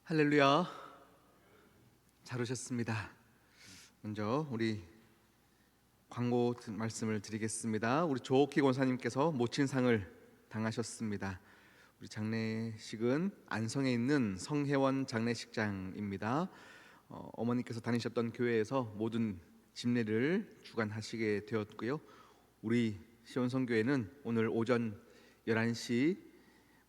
할렐루야. 잘 오셨습니다. 먼저 우리 광고 말씀을 드리겠습니다. 우리 조옥희 권사님께서 모친상을 당하셨습니다. 우리 장례식은 안성에 있는 성혜원 장례식장입니다. 어머니께서 다니셨던 교회에서 모든 집례를 주관하시게 되었고요. 우리 시온성교회는 오늘 오전 11시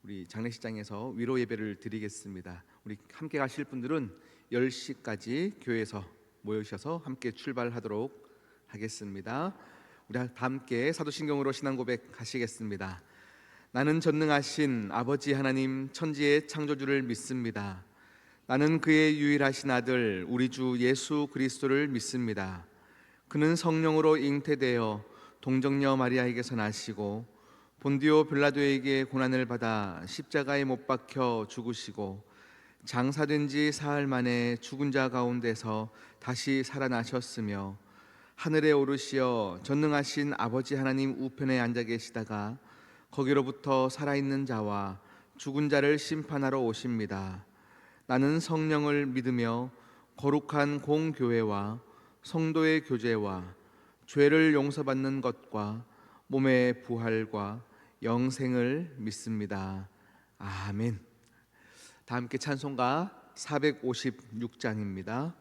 우리 장례식장에서 위로 예배를 드리겠습니다. 우리 함께 가실 분들은 10시까지 교회에서 모여주셔서 함께 출발하도록 하겠습니다. 우리 다 함께 사도신경으로 신앙 고백하시겠습니다. 나는 전능하신 아버지 하나님 천지의 창조주를 믿습니다. 나는 그의 유일하신 아들 우리 주 예수 그리스도를 믿습니다. 그는 성령으로 잉태되어 동정녀 마리아에게서 나시고 본디오 빌라도에게 고난을 받아 십자가에 못 박혀 죽으시고 장사된 지 사흘 만에 죽은 자 가운데서 다시 살아나셨으며 하늘에 오르시어 전능하신 아버지 하나님 우편에 앉아 계시다가 거기로부터 살아있는 자와 죽은 자를 심판하러 오십니다. 나는 성령을 믿으며 거룩한 공교회와 성도의 교제와 죄를 용서받는 것과 몸의 부활과 영생을 믿습니다. 아멘. 다 함께 찬송가 456장입니다.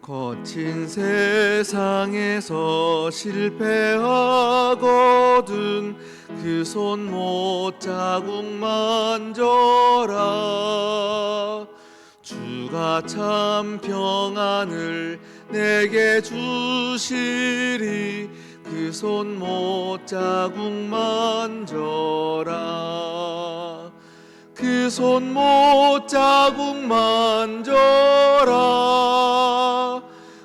거친 세상에서 실패하거든 그 손 못 자국 만져라. 주가 참 평안을 내게 주시리. 그 손 못 자국 만져라. 그 손 못 자국 만져라.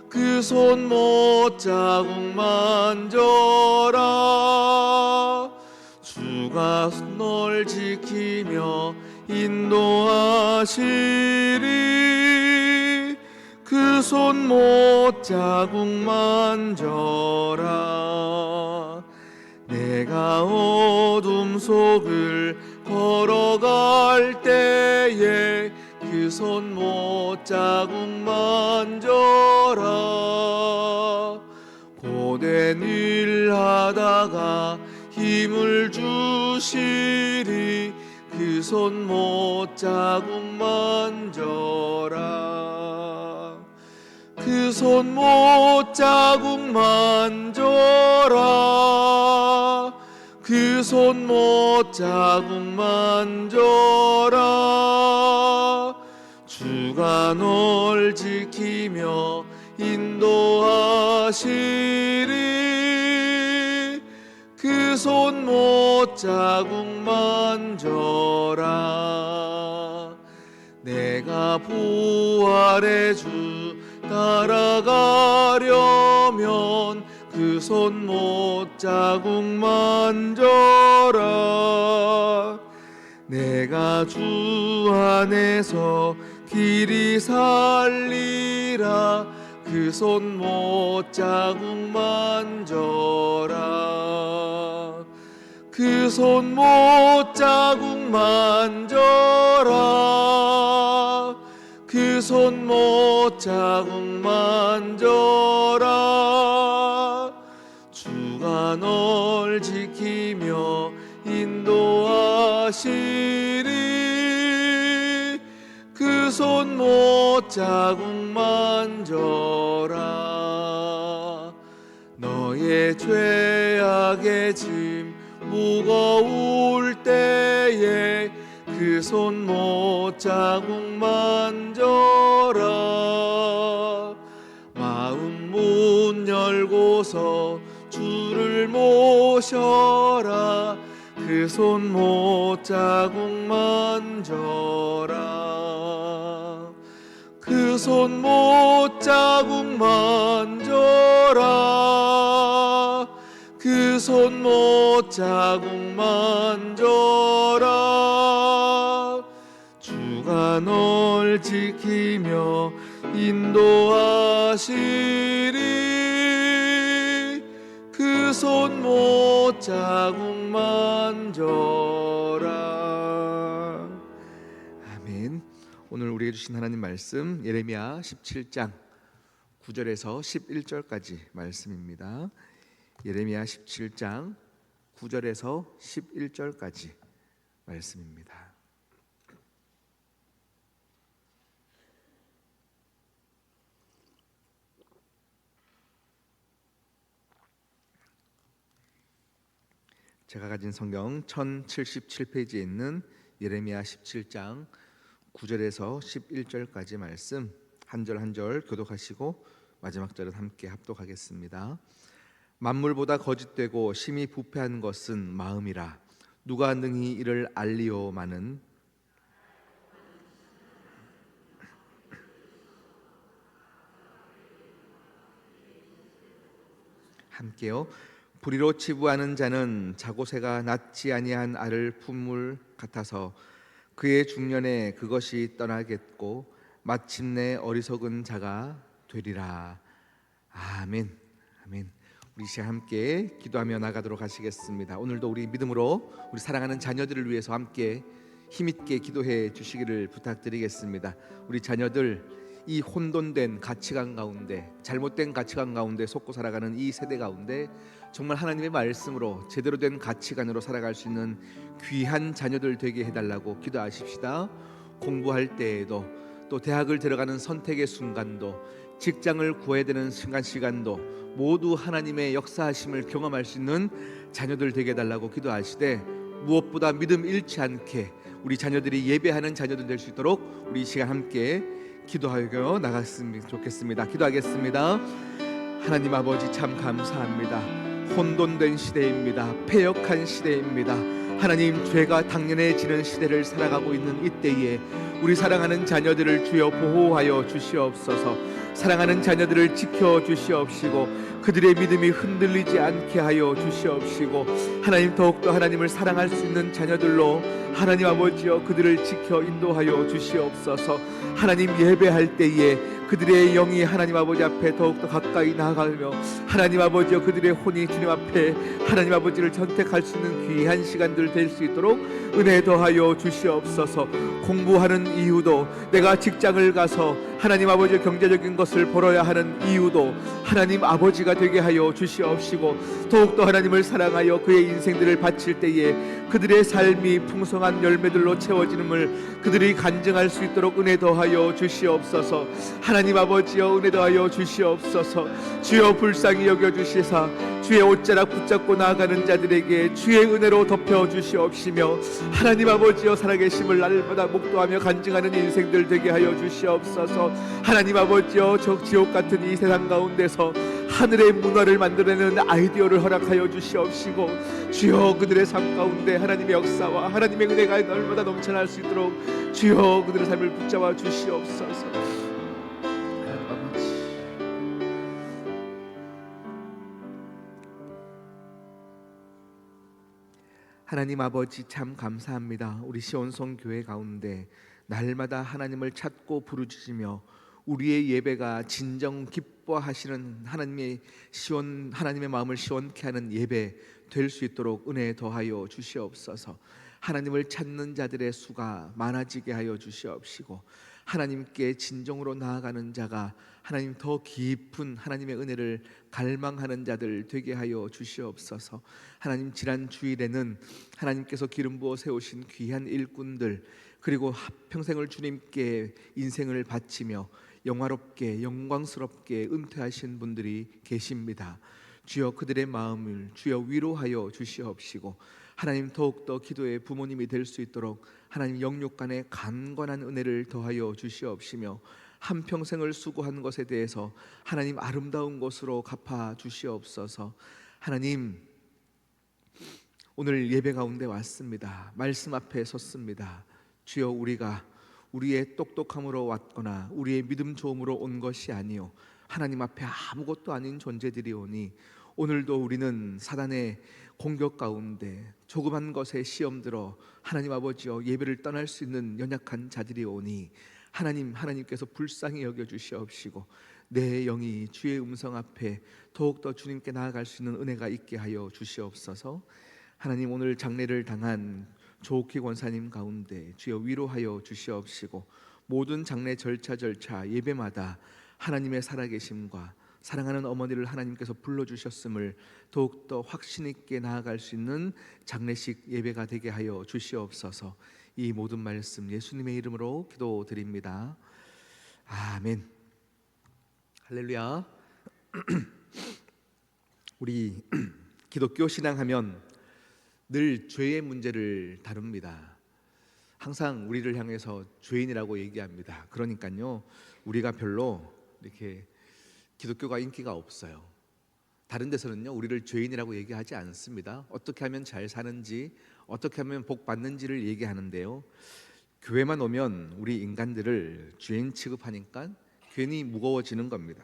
그 손 못 자국 만져라. 주가 널 지키며 인도하시리. 그 손 못 자국 만져라. 내가 어둠 속을 걸어갈 때에 그 손 못 자국 만져라. 고된 일 하다가 힘을 주시리. 그 손 못 자국 만져라. 그 손 못 자국 만져라. 그 손 못 자국 만져라. 주가 널 지키며 인도하시리. 그 손 못 자국 만져라. 내가 부활의 주 따라가려면 그 손 못 자국 만져라. 내가 주 안에서 길이 살리라. 그 손 못 자국 만져라. 그 손 못 자국 만져라. 그 손 못 자국 만져라. 주가 널 지키며 인도하시리. 그 손 못 자국 만져라. 너의 죄악의 짐 무거울 때에 그 손 못 자국 만져라. 마음 문 열고서 주를 모셔라. 그 손 못 자국 만져라. 그 손 못 자국 만져라. 그 손 못 자국 만져라. 주가 내가 널 지키며 인도하시리. 그 손 못자국 만져라. 아멘. 오늘 우리에게 주신 하나님 말씀 예레미야 17장 9절에서 11절까지 말씀입니다. 예레미야 17장 9절에서 11절까지 말씀입니다. 제가 가진 성경 1077페이지에 있는 예레미야 17장 9절에서 11절까지 말씀 한 절 한 절 교독하시고 마지막 절은 함께 합독하겠습니다. 만물보다 거짓되고 심히 부패한 것은 마음이라. 누가 능히 이를 알리오마는. 함께요. 불의로 치부하는 자는 자고새가 낳지 아니한 알을 품물 같아서 그의 중년에 그것이 떠나겠고 마침내 어리석은 자가 되리라. 아멘. 아멘. 우리 시간 함께 기도하며 나가도록 하시겠습니다. 오늘도 우리 믿음으로 우리 사랑하는 자녀들을 위해서 함께 힘있게 기도해 주시기를 부탁드리겠습니다. 우리 자녀들 이 혼돈된 가치관 가운데, 잘못된 가치관 가운데 속고 살아가는 이 세대 가운데 정말 하나님의 말씀으로 제대로 된 가치관으로 살아갈 수 있는 귀한 자녀들 되게 해달라고 기도하십시다. 공부할 때에도, 또 대학을 들어가는 선택의 순간도, 직장을 구해야 되는 시간도 모두 하나님의 역사하심을 경험할 수 있는 자녀들 되게 해달라고 기도하시되, 무엇보다 믿음 잃지 않게 우리 자녀들이 예배하는 자녀들 될 수 있도록 우리 이 시간 함께 기도하여 나갔으면 좋겠습니다. 기도하겠습니다. 하나님 아버지 참 감사합니다. 혼돈된 시대입니다. 패역한 시대입니다. 하나님, 죄가 당연해지는 시대를 살아가고 있는 이때에 우리 사랑하는 자녀들을 주여 보호하여 주시옵소서. 사랑하는 자녀들을 지켜주시옵시고 그들의 믿음이 흔들리지 않게 하여 주시옵시고, 하나님 더욱더 하나님을 사랑할 수 있는 자녀들로 하나님 아버지여 그들을 지켜 인도하여 주시옵소서. 하나님 예배할 때에 그들의 영이 하나님 아버지 앞에 더욱더 가까이 나아가며 하나님 아버지여 그들의 혼이 주님 앞에 하나님 아버지를 선택할 수 있는 귀한 시간들 될 수 있도록 은혜 더하여 주시옵소서. 공부하는 이유도, 내가 직장을 가서 하나님 아버지 경제적인 것을 벌어야 하는 이유도 하나님 아버지가 되게 하여 주시옵시고, 더욱더 하나님을 사랑하여 그의 인생들을 바칠 때에 그들의 삶이 풍성한 열매들로 채워지는을 그들이 간증할 수 있도록 은혜 더하여 주시옵소서. 하나님 아버지여 은혜 더하여 주시옵소서. 주여 불쌍히 여겨주시사 주의 옷자락 붙잡고 나아가는 자들에게 주의 은혜로 덮여주시옵시며, 하나님 아버지여 살아계심을 날마다 목도하며 간증하는 인생들 되게 하여 주시옵소서. 하나님 아버지여 저 지옥 같은 이 세상 가운데서 하늘의 문화를 만들어내는 아이디어를 허락하여 주시옵시고, 주여 그들의 삶 가운데 하나님의 역사와 하나님의 은혜가 날마다 넘쳐날 수 있도록 주여 그들의 삶을 붙잡아 주시옵소서. 하나님 아버지 참 감사합니다. 우리 시온성 교회 가운데 날마다 하나님을 찾고 부르짖으며 우리의 예배가 진정 기뻐하시는 하나님의 마음을 시원케 하는 예배 될 수 있도록 은혜 더하여 주시옵소서. 하나님을 찾는 자들의 수가 많아지게 하여 주시옵시고, 하나님께 진정으로 나아가는 자가 하나님 더 깊은 하나님의 은혜를 갈망하는 자들 되게 하여 주시옵소서. 하나님, 지난 주일에는 하나님께서 기름 부어 세우신 귀한 일꾼들, 그리고 평생을 주님께 인생을 바치며 영화롭게 영광스럽게 은퇴하신 분들이 계십니다. 주여 그들의 마음을 주여 위로하여 주시옵시고, 하나님 더욱더 기도의 부모님이 될 수 있도록 하나님 영육간의 강건한 은혜를 더하여 주시옵시며, 한평생을 수고한 것에 대해서 하나님 아름다운 것으로 갚아 주시옵소서. 하나님, 오늘 예배 가운데 왔습니다. 말씀 앞에 섰습니다. 주여, 우리가 우리의 똑똑함으로 왔거나 우리의 믿음 좋음으로 온 것이 아니요 하나님 앞에 아무것도 아닌 존재들이 오니 오늘도 우리는 사단의 공격 가운데 조그만 것에 시험 들어 하나님 아버지여 예배를 떠날 수 있는 연약한 자들이 오니 하나님께서 불쌍히 여겨 주시옵시고 내 영이 주의 음성 앞에 더욱더 주님께 나아갈 수 있는 은혜가 있게 하여 주시옵소서. 하나님, 오늘 장례를 당한 조옥희 권사님 가운데 주여 위로하여 주시옵시고 모든 장례 절차 예배마다 하나님의 살아계심과 사랑하는 어머니를 하나님께서 불러주셨음을 더욱더 확신 있게 나아갈 수 있는 장례식 예배가 되게 하여 주시옵소서. 이 모든 말씀 예수님의 이름으로 기도드립니다. 아멘. 할렐루야. 우리 기독교 신앙하면 늘 죄의 문제를 다룹니다. 항상 우리를 향해서 죄인이라고 얘기합니다. 그러니까요, 우리가 별로 이렇게 기독교가 인기가 없어요. 다른 데서는요, 우리를 죄인이라고 얘기하지 않습니다. 어떻게 하면 잘 사는지, 어떻게 하면 복 받는지를 얘기하는데요, 교회만 오면 우리 인간들을 죄인 취급하니까 괜히 무거워지는 겁니다.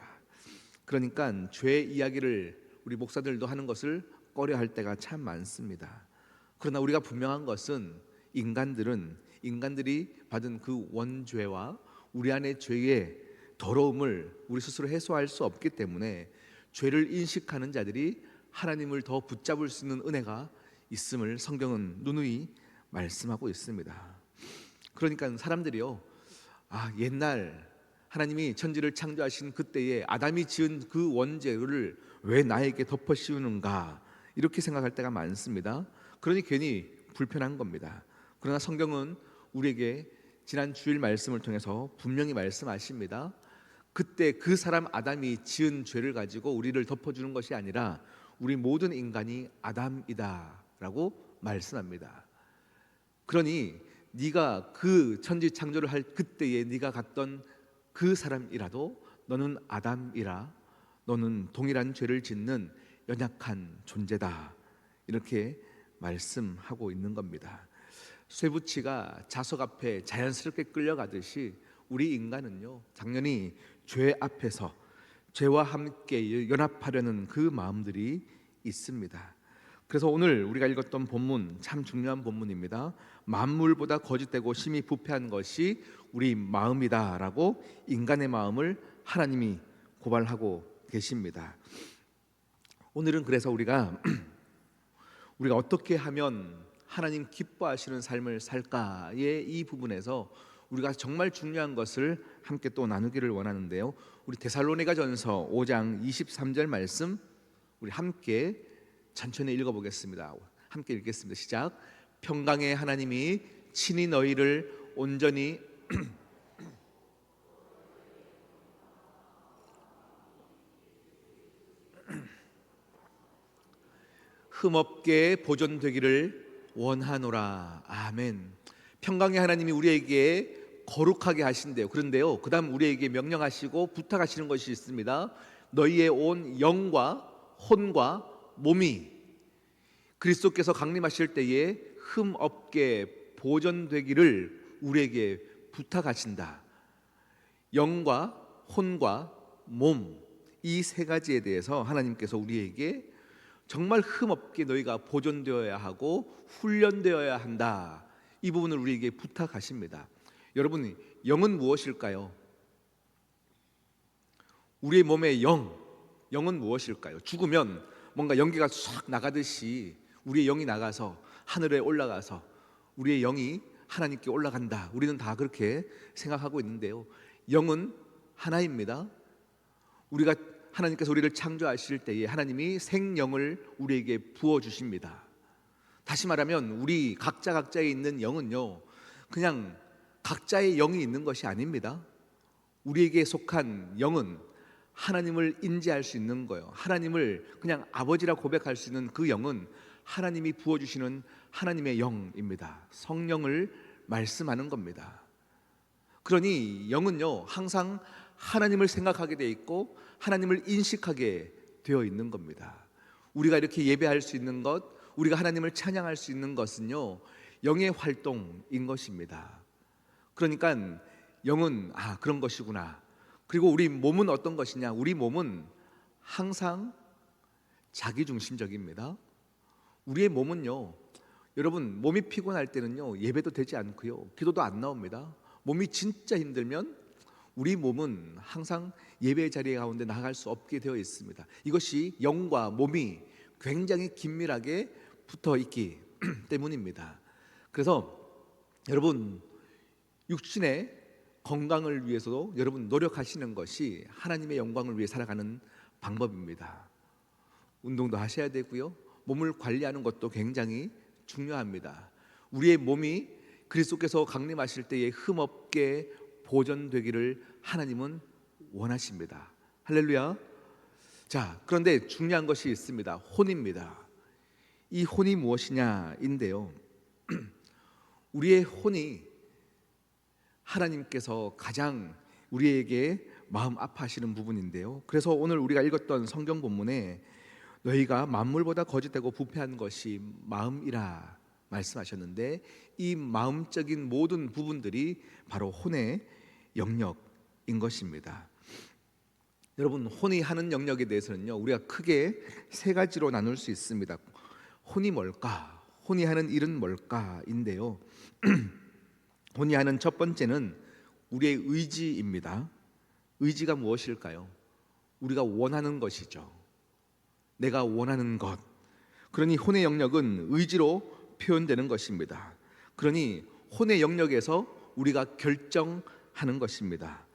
그러니까 죄 이야기를 우리 목사들도 하는 것을 꺼려할 때가 참 많습니다. 그러나 우리가 분명한 것은 인간들이 받은 그 원죄와 우리 안의 죄의 더러움을 우리 스스로 해소할 수 없기 때문에 죄를 인식하는 자들이 하나님을 더 붙잡을 수 있는 은혜가 있음을 성경은 누누이 말씀하고 있습니다. 그러니까 사람들이요, 옛날 하나님이 천지를 창조하신 그때에 아담이 지은 그 원죄를 왜 나에게 덮어 씌우는가, 이렇게 생각할 때가 많습니다. 그러니 괜히 불편한 겁니다. 그러나 성경은 우리에게 지난 주일 말씀을 통해서 분명히 말씀하십니다. 그때 그 사람 아담이 지은 죄를 가지고 우리를 덮어주는 것이 아니라 우리 모든 인간이 아담이다 라고 말씀합니다. 그러니 네가 그 천지 창조를 할 그때에 네가 갔던 그 사람이라도 너는 아담이라, 너는 동일한 죄를 짓는 연약한 존재다, 이렇게 말씀하고 있는 겁니다. 쇠붙이가 자석 앞에 자연스럽게 끌려가듯이 우리 인간은요, 당연히 죄 앞에서 죄와 함께 연합하려는 그 마음들이 있습니다. 그래서 오늘 우리가 읽었던 본문 참 중요한 본문입니다. 만물보다 거짓되고 심히 부패한 것이 우리 마음이다라고 인간의 마음을 하나님이 고발하고 계십니다. 오늘은 그래서 우리가 어떻게 하면 하나님 기뻐하시는 삶을 살까의 이 부분에서 우리가 정말 중요한 것을 함께 또 나누기를 원하는데요, 우리 데살로니가전서 5장 23절 말씀 우리 함께 천천히 읽어보겠습니다. 함께 읽겠습니다. 시작. 평강의 하나님이 친히 너희를 온전히 흠없게 보존되기를 원하노라. 아멘. 평강의 하나님이 우리에게 거룩하게 하신대요. 그런데요, 그 다음 우리에게 명령하시고 부탁하시는 것이 있습니다. 너희의 온 영과 혼과 몸이 그리스도께서 강림하실 때에 흠없게 보존되기를 우리에게 부탁하신다. 영과 혼과 몸, 이 세 가지에 대해서 하나님께서 우리에게 정말 흠없게 너희가 보존되어야 하고 훈련되어야 한다, 이 부분을 우리에게 부탁하십니다. 여러분, 영은 무엇일까요? 우리의 몸의 영은 무엇일까요? 죽으면 뭔가 연기가 싹 나가듯이 우리의 영이 나가서 하늘에 올라가서 우리의 영이 하나님께 올라간다, 우리는 다 그렇게 생각하고 있는데요, 영은 하나입니다. 하나님께서 우리를 창조하실 때에 하나님이 생명을 우리에게 부어주십니다. 다시 말하면 우리 각자에 있는 영은요, 그냥 각자의 영이 있는 것이 아닙니다. 우리에게 속한 영은 하나님을 인지할 수 있는 거예요. 하나님을 그냥 아버지라 고백할 수 있는 그 영은 하나님이 부어주시는 하나님의 영입니다. 성령을 말씀하는 겁니다. 그러니 영은요, 항상 하나님을 생각하게 되어 있고 하나님을 인식하게 되어 있는 겁니다. 우리가 이렇게 예배할 수 있는 것, 우리가 하나님을 찬양할 수 있는 것은요, 영의 활동인 것입니다. 그러니까 영은 그런 것이구나. 그리고 우리 몸은 어떤 것이냐? 우리 몸은 항상 자기중심적입니다. 우리의 몸은요, 여러분 몸이 피곤할 때는요 예배도 되지 않고요 기도도 안 나옵니다. 몸이 진짜 힘들면 우리 몸은 항상 예배 자리 가운데 나갈 수 없게 되어 있습니다. 이것이 영과 몸이 굉장히 긴밀하게 붙어 있기 때문입니다. 그래서 여러분 육신의 건강을 위해서도 여러분 노력하시는 것이 하나님의 영광을 위해 살아가는 방법입니다. 운동도 하셔야 되고요, 몸을 관리하는 것도 굉장히 중요합니다. 우리의 몸이 그리스도께서 강림하실 때에 흠없게 보존되기를 하나님은 원하십니다. 할렐루야. 자, 그런데 중요한 것이 있습니다. 혼입니다. 이 혼이 무엇이냐인데요, 우리의 혼이 하나님께서 가장 우리에게 마음 아파하시는 부분인데요, 그래서 오늘 우리가 읽었던 성경 본문에 너희가 만물보다 거짓되고 부패한 것이 마음이라 말씀하셨는데, 이 마음적인 모든 부분들이 바로 혼의 영역인 것입니다. 여러분, 혼이 하는 영역에 대해서는요 우리가 크게 세 가지로 나눌 수 있습니다. 혼이 뭘까? 혼이 하는 일은 뭘까?인데요 혼이 하는 첫 번째는 우리의 의지입니다. 의지가 무엇일까요? 우리가 원하는 것이죠. 내가 원하는 것. 그러니 혼의 영역은 의지로 표현되는 것입니다. 그러니 혼의 영역에서 우리가 결정하는 것입니다.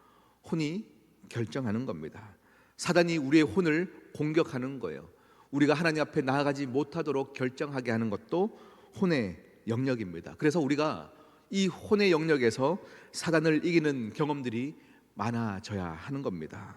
혼이 결정하는 겁니다. 사단이 우리의 혼을 공격하는 거예요. 우리가 하나님 앞에 나아가지 못하도록 결정하게 하는 것도 혼의 영역입니다. 그래서 우리가 이 혼의 영역에서 사단을 이기는 경험들이 많아져야 하는 겁니다.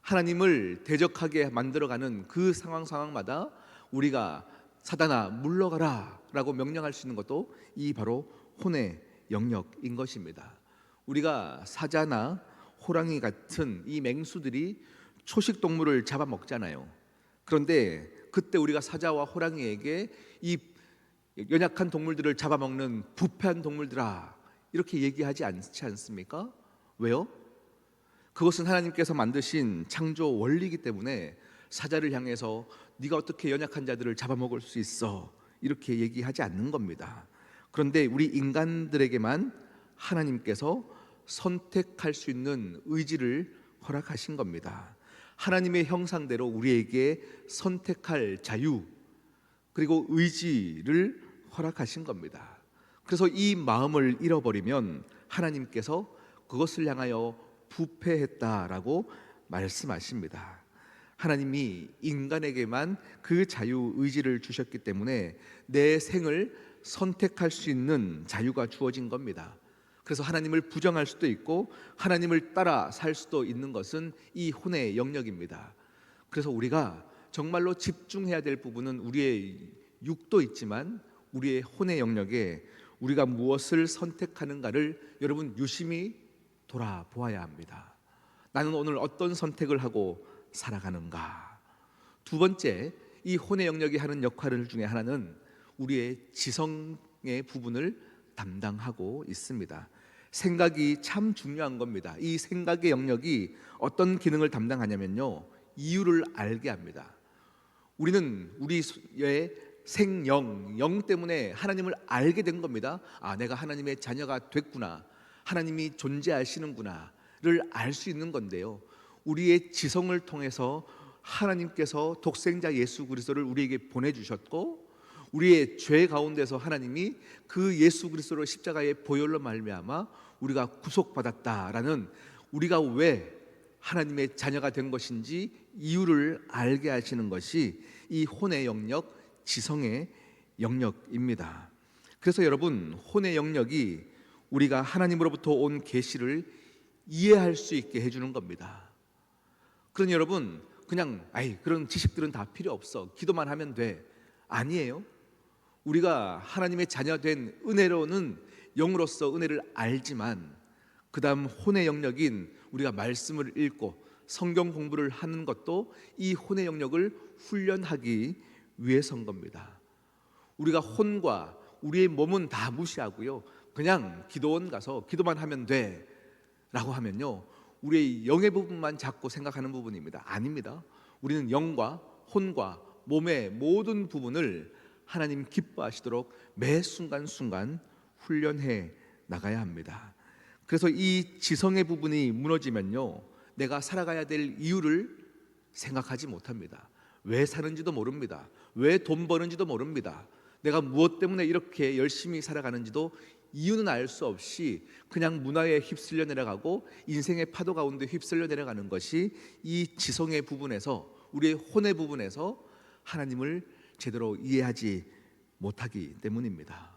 하나님을 대적하게 만들어가는 그 상황마다 우리가 사단아 물러가라 라고 명령할 수 있는 것도 이 바로 혼의 영역인 것입니다. 우리가 사자나 호랑이 같은 이 맹수들이 초식 동물을 잡아먹잖아요. 그런데 그때 우리가 사자와 호랑이에게 이 연약한 동물들을 잡아먹는 부패한 동물들아 이렇게 얘기하지 않지 않습니까? 왜요? 그것은 하나님께서 만드신 창조 원리이기 때문에 사자를 향해서 네가 어떻게 연약한 자들을 잡아먹을 수 있어 이렇게 얘기하지 않는 겁니다. 그런데 우리 인간들에게만 하나님께서 선택할 수 있는 의지를 허락하신 겁니다. 하나님의 형상대로 우리에게 선택할 자유 그리고 의지를 허락하신 겁니다. 그래서 이 마음을 잃어버리면 하나님께서 그것을 향하여 부패했다라고 말씀하십니다. 하나님이 인간에게만 그 자유 의지를 주셨기 때문에 내 생을 선택할 수 있는 자유가 주어진 겁니다. 그래서 하나님을 부정할 수도 있고 하나님을 따라 살 수도 있는 것은 이 혼의 영역입니다. 그래서 우리가 정말로 집중해야 될 부분은 우리의 육도 있지만 우리의 혼의 영역에 우리가 무엇을 선택하는가를 여러분 유심히 돌아보아야 합니다. 나는 오늘 어떤 선택을 하고 살아가는가? 두 번째, 이 혼의 영역이 하는 역할 중에 하나는 우리의 지성의 부분을 담당하고 있습니다. 생각이 참 중요한 겁니다. 이 생각의 영역이 어떤 기능을 담당하냐면요, 이유를 알게 합니다. 우리는 우리의 생영, 영 때문에 하나님을 알게 된 겁니다. 아, 내가 하나님의 자녀가 됐구나, 하나님이 존재하시는구나를 알 수 있는 건데요, 우리의 지성을 통해서 하나님께서 독생자 예수 그리스도를 우리에게 보내주셨고 우리의 죄 가운데서 하나님이 그 예수 그리스도로 십자가의 보혈로 말미암아 우리가 구속받았다라는, 우리가 왜 하나님의 자녀가 된 것인지 이유를 알게 하시는 것이 이 혼의 영역, 지성의 영역입니다. 그래서 여러분, 혼의 영역이 우리가 하나님으로부터 온 계시를 이해할 수 있게 해주는 겁니다. 그러니 여러분, 그냥 그런 지식들은 다 필요 없어, 기도만 하면 돼, 아니에요. 우리가 하나님의 자녀된 은혜로는 영으로서 은혜를 알지만 그 다음 혼의 영역인 우리가 말씀을 읽고 성경 공부를 하는 것도 이 혼의 영역을 훈련하기 위해서인 겁니다. 우리가 혼과 우리의 몸은 다 무시하고요, 그냥 기도원 가서 기도만 하면 돼 라고 하면요, 우리의 영의 부분만 자꾸 생각하는 부분입니다. 아닙니다. 우리는 영과 혼과 몸의 모든 부분을 하나님 기뻐하시도록 매 순간순간 훈련해 나가야 합니다. 그래서 이 지성의 부분이 무너지면요, 내가 살아가야 될 이유를 생각하지 못합니다. 왜 사는지도 모릅니다. 왜 돈 버는지도 모릅니다. 내가 무엇 때문에 이렇게 열심히 살아가는지도 이유는 알 수 없이 그냥 문화에 휩쓸려 내려가고 인생의 파도 가운데 휩쓸려 내려가는 것이 이 지성의 부분에서, 우리의 혼의 부분에서 하나님을 제대로 이해하지 못하기 때문입니다.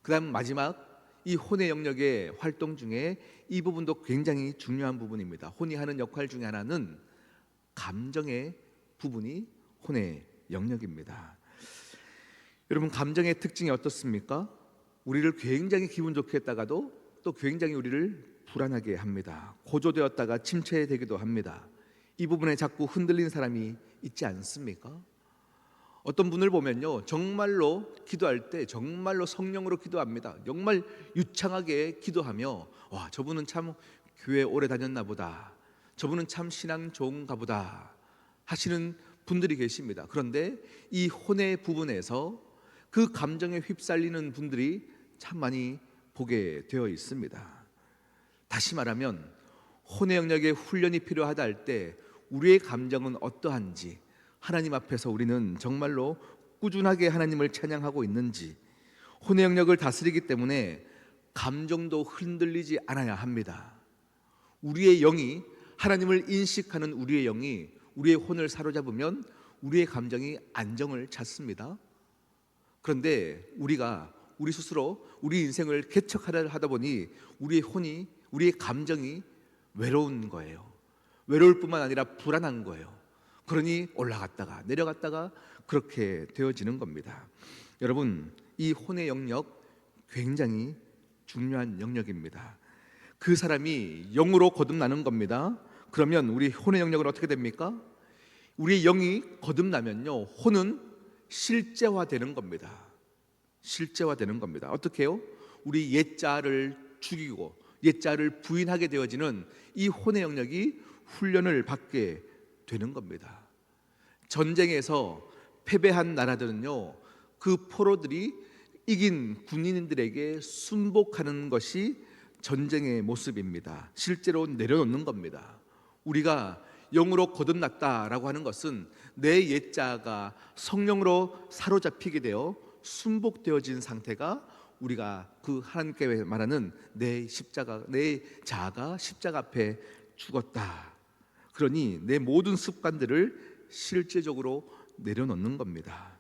그 다음 마지막, 이 혼의 영역의 활동 중에 이 부분도 굉장히 중요한 부분입니다. 혼이 하는 역할 중에 하나는 감정의 부분이 혼의 영역입니다. 여러분, 감정의 특징이 어떻습니까? 우리를 굉장히 기분 좋게 했다가도 또 굉장히 우리를 불안하게 합니다. 고조되었다가 침체되기도 합니다. 이 부분에 자꾸 흔들린 사람이 있지 않습니까? 어떤 분을 보면요, 정말로 기도할 때 정말로 성령으로 기도합니다. 정말 유창하게 기도하며, 와, 저분은 참 교회 오래 다녔나 보다, 저분은 참 신앙 좋은가 보다 하시는 분들이 계십니다. 그런데 이 혼의 부분에서 그 감정에 휩쓸리는 분들이 참 많이 보게 되어 있습니다. 다시 말하면 혼의 영역에 훈련이 필요하다 할 때 우리의 감정은 어떠한지, 하나님 앞에서 우리는 정말로 꾸준하게 하나님을 찬양하고 있는지, 혼의 영역을 다스리기 때문에 감정도 흔들리지 않아야 합니다. 우리의 영이, 하나님을 인식하는 우리의 영이 우리의 혼을 사로잡으면 우리의 감정이 안정을 찾습니다. 그런데 우리 스스로 우리 인생을 개척하려 하다 보니 우리의 혼이, 우리의 감정이 외로운 거예요. 외로울 뿐만 아니라 불안한 거예요. 그러니 올라갔다가 내려갔다가 그렇게 되어지는 겁니다. 여러분, 이 혼의 영역 굉장히 중요한 영역입니다. 그 사람이 영으로 거듭나는 겁니다. 그러면 우리 혼의 영역은 어떻게 됩니까? 우리의 영이 거듭나면요, 혼은 실제화되는 겁니다. 실제화되는 겁니다. 어떻게 해요? 우리 옛자를 죽이고 옛자를 부인하게 되어지는 이 혼의 영역이 훈련을 받게 되는 겁니다. 전쟁에서 패배한 나라들은요, 그 포로들이 이긴 군인들에게 순복하는 것이 전쟁의 모습입니다. 실제로 내려놓는 겁니다. 우리가 영으로 거듭났다라고 하는 것은 내 옛자가 성령으로 사로잡히게 되어 순복되어진 상태가, 우리가 그 하나님께 말하는 내 자아가 십자가 앞에 죽었다. 그러니 내 모든 습관들을 실제적으로 내려놓는 겁니다.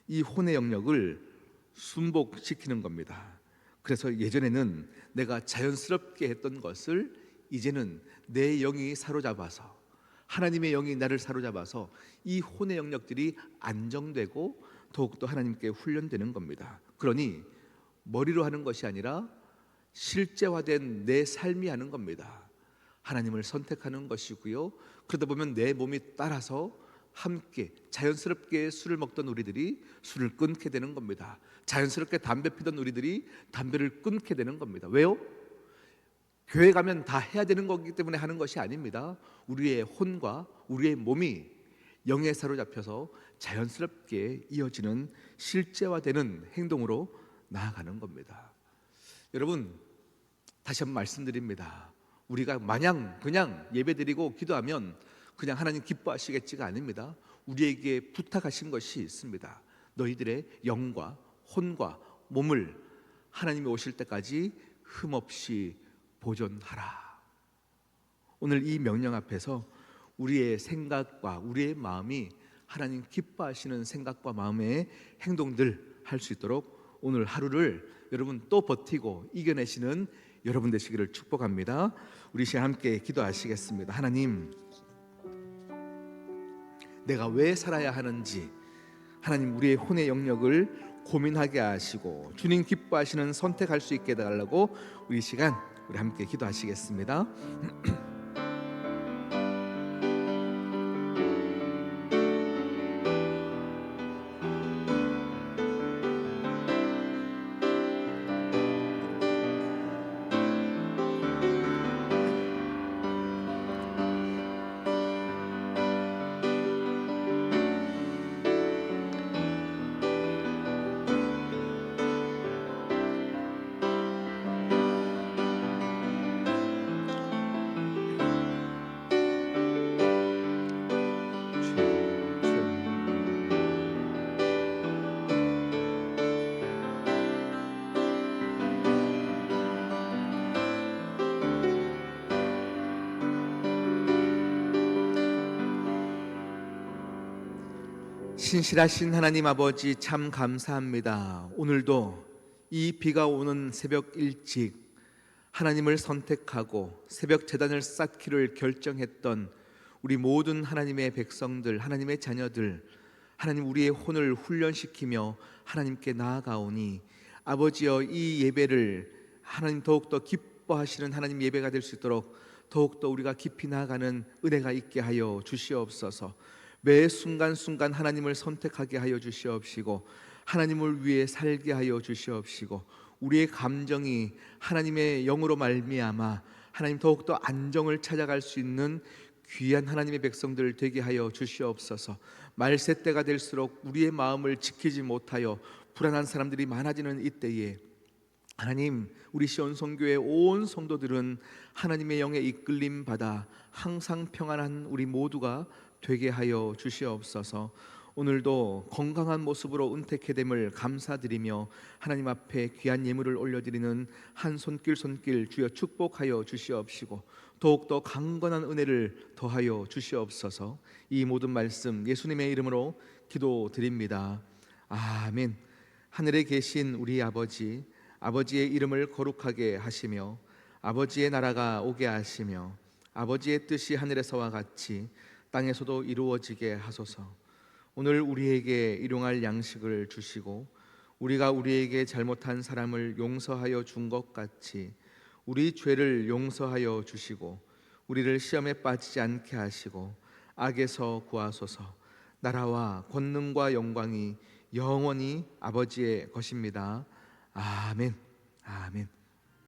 이 혼의 영역을 순복시키는 겁니다. 그래서 예전에는 내가 자연스럽게 했던 것을 이제는 내 영이 사로잡아서, 하나님의 영이 나를 사로잡아서 이 혼의 영역들이 안정되고 더욱더 하나님께 훈련되는 겁니다. 그러니 머리로 하는 것이 아니라 실제화된 내 삶이 하는 겁니다. 하나님을 선택하는 것이고요, 그러다 보면 내 몸이 따라서 함께 자연스럽게 술을 먹던 우리들이 술을 끊게 되는 겁니다. 자연스럽게 담배 피던 우리들이 담배를 끊게 되는 겁니다. 왜요? 교회 가면 다 해야 되는 거기 때문에 하는 것이 아닙니다. 우리의 혼과 우리의 몸이 영에 사로잡혀서 자연스럽게 이어지는 실제화되는 행동으로 나아가는 겁니다. 여러분, 다시 한번 말씀드립니다. 우리가 마냥 그냥 예배드리고 기도하면 그냥 하나님 기뻐하시겠지가 아닙니다. 우리에게 부탁하신 것이 있습니다. 너희들의 영과 혼과 몸을 하나님이 오실 때까지 흠없이 보존하라. 오늘 이 명령 앞에서 우리의 생각과 우리의 마음이 하나님 기뻐하시는 생각과 마음의 행동들 할 수 있도록 오늘 하루를 여러분 또 버티고 이겨내시는 여러분 되시기를 축복합니다. 우리 시간 함께 기도하시겠습니다. 하나님, 내가 왜 살아야 하는지 하나님 우리의 혼의 영역을 고민하게 하시고 주님 기뻐하시는 선택할 수 있게 해달라고 우리 시간 우리 함께 기도하시겠습니다. 신실하신 하나님 아버지 참 감사합니다. 오늘도 이 비가 오는 새벽 일찍 하나님을 선택하고 새벽 제단을 쌓기를 결정했던 우리 모든 하나님의 백성들, 하나님의 자녀들, 하나님 우리의 혼을 훈련시키며 하나님께 나아가오니 아버지여, 이 예배를 하나님 더욱더 기뻐하시는 하나님 예배가 될 수 있도록 더욱더 우리가 깊이 나아가는 은혜가 있게 하여 주시옵소서. 매 순간순간 하나님을 선택하게 하여 주시옵시고 하나님을 위해 살게 하여 주시옵시고 우리의 감정이 하나님의 영으로 말미암아 하나님 더욱더 안정을 찾아갈 수 있는 귀한 하나님의 백성들 되게 하여 주시옵소서. 말세 때가 될수록 우리의 마음을 지키지 못하여 불안한 사람들이 많아지는 이때에 하나님, 우리 시온성교회 온 성도들은 하나님의 영에 이끌림 받아 항상 평안한 우리 모두가 되게 하여 주시옵소서. 오늘도 건강한 모습으로 은퇴케 됨을 감사드리며 하나님 앞에 귀한 예물을 올려드리는 한 손길 손길 주여 축복하여 주시옵시고 더욱더 강건한 은혜를 더하여 주시옵소서. 이 모든 말씀 예수님의 이름으로 기도드립니다. 아멘. 하늘에 계신 우리 아버지, 아버지의 이름을 거룩하게 하시며 아버지의 나라가 오게 하시며 아버지의 뜻이 하늘에서와 같이 땅에서도 이루어지게 하소서. 오늘 우리에게 일용할 양식을 주시고 우리가 우리에게 잘못한 사람을 용서하여 준 것 같이 우리 죄를 용서하여 주시고 우리를 시험에 빠지지 않게 하시고 악에서 구하소서. 나라와 권능과 영광이 영원히 아버지의 것입니다. 아멘. 아멘.